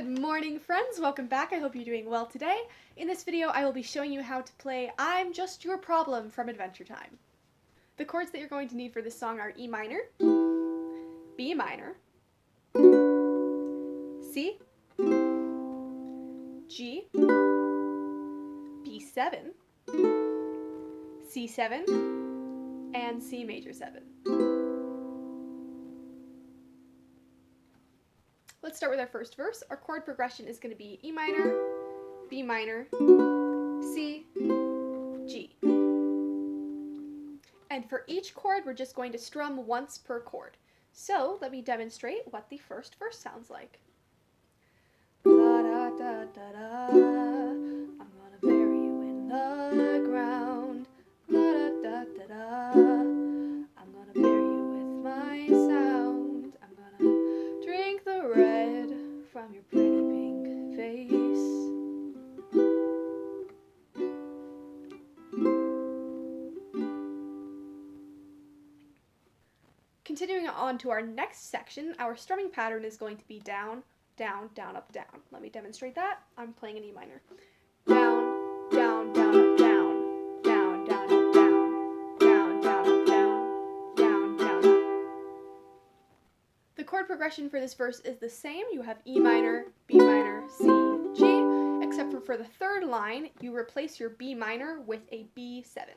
Good morning, friends. Welcome back. I hope you're doing well today. In this video, I will be showing you how to play I'm Just Your Problem from Adventure Time. The chords that you're going to need for this song are E minor, B minor, C, G, B7, C7, and C major 7. Let's start with our first verse. Our chord progression is going to be E minor, B minor, C, G. And for each chord, we're just going to strum once per chord. So let me demonstrate what the first verse sounds like. Da, da, da, da, da. I'm gonna bury you in the ground. Da, da, da, da, da. I'm gonna bury you with my sound. I'm gonna drink the red from your pretty pink face. Continuing on to our next section, our strumming pattern is going to be down, down, down, up, down. Let me demonstrate that. I'm playing an E minor. Down, down, down, up, down. Down, down, up, down. Down, down, up, down. Down, down, up. The chord progression for this verse is the same. You have E minor, B minor, C, G, except for the third line, you replace your B minor with a B7.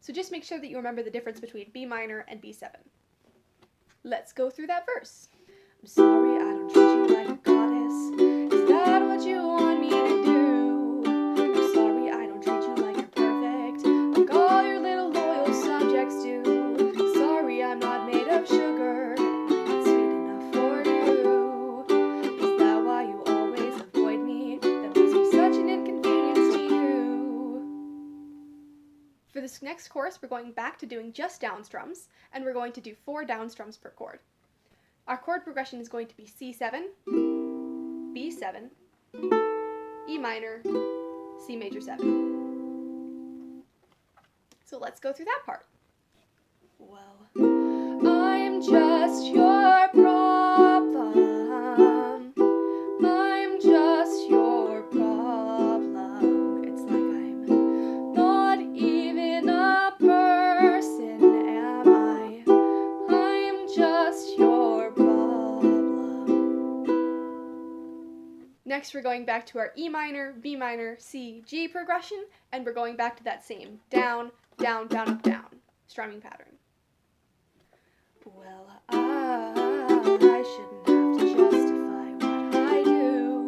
So just make sure that you remember the difference between B minor and B7. Let's go through that verse. I'm sorry I don't treat you like a goddess. Is that what you want me to do? I'm sorry I don't treat you like you're perfect, like all your little loyal subjects do. Sorry I'm not made of sugar, I'm not sweet enough for you. Is that why you always avoid me? That must be such an inconvenience to you. For this next chorus, we're going back to doing just down strums, and we're going to do 4 down strums per chord. Our chord progression is going to be C7, B7, E minor, C major 7. So let's go through that part. Well, I'm just your problem. I'm just your problem. It's like I'm not even a person, am I? I'm just your problem. Next, we're going back to our E minor, B minor, C, G progression, and we're going back to that same down, down, down, up, down strumming pattern. Well, I shouldn't have to justify what I do,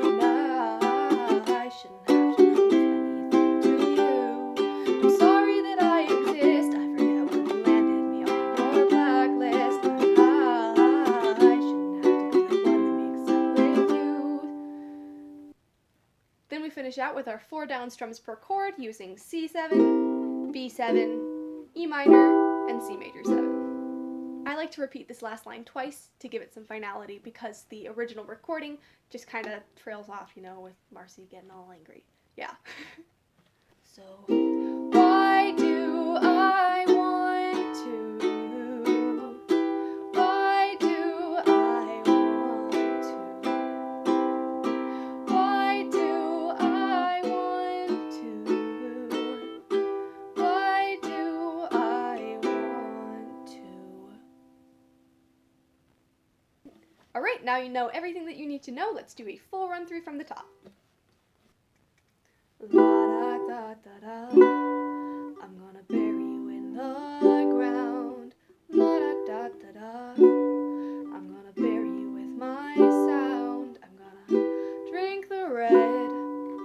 and I shouldn't have to prove anything to you. I'm sorry that I exist, I forget when you landed me on your blacklist, but I shouldn't have to be the one that makes up with you. Then we finish out with our 4 down strums per chord using C7, B7, E minor, and C major 7. I like to repeat this last line twice to give it some finality because the original recording just kind of trails off, you know, with Marcy getting all angry. Yeah. So, why do I want to? Why do I want to? Why do I want to? Why do I want to? Alright, now you know everything that you need to know. Let's do a full run through from the top. La da da da da. I'm gonna bury you in the ground. La da da da da. I'm gonna bury you with my sound. I'm gonna drink the red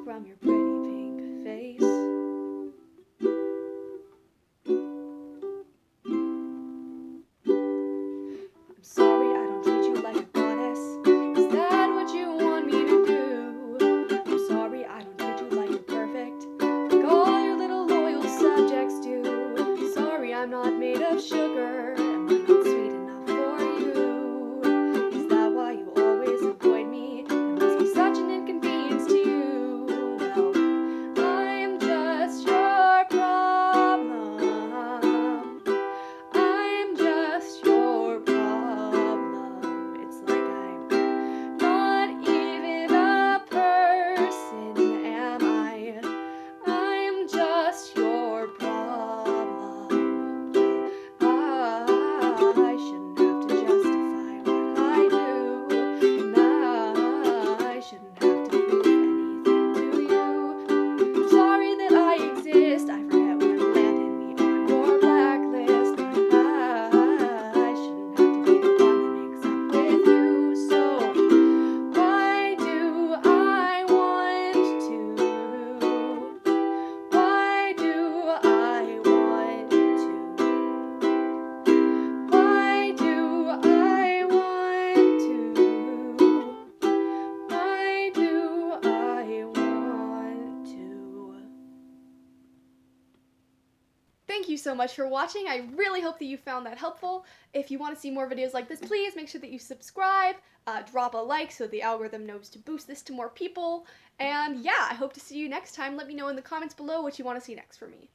from your pretty pink face. I'm sorry I don't treat you like a goddess. Is that what you want me to do? I'm sorry I don't treat you like you're perfect, like all your little loyal subjects do. Sorry I'm not made of sugar, am I not sweet enough for you so much for watching. I really hope that you found that helpful. If you want to see more videos like this, please make sure that you subscribe, drop a like so the algorithm knows to boost this to more people. And yeah, I hope to see you next time. Let me know in the comments below what you want to see next from me.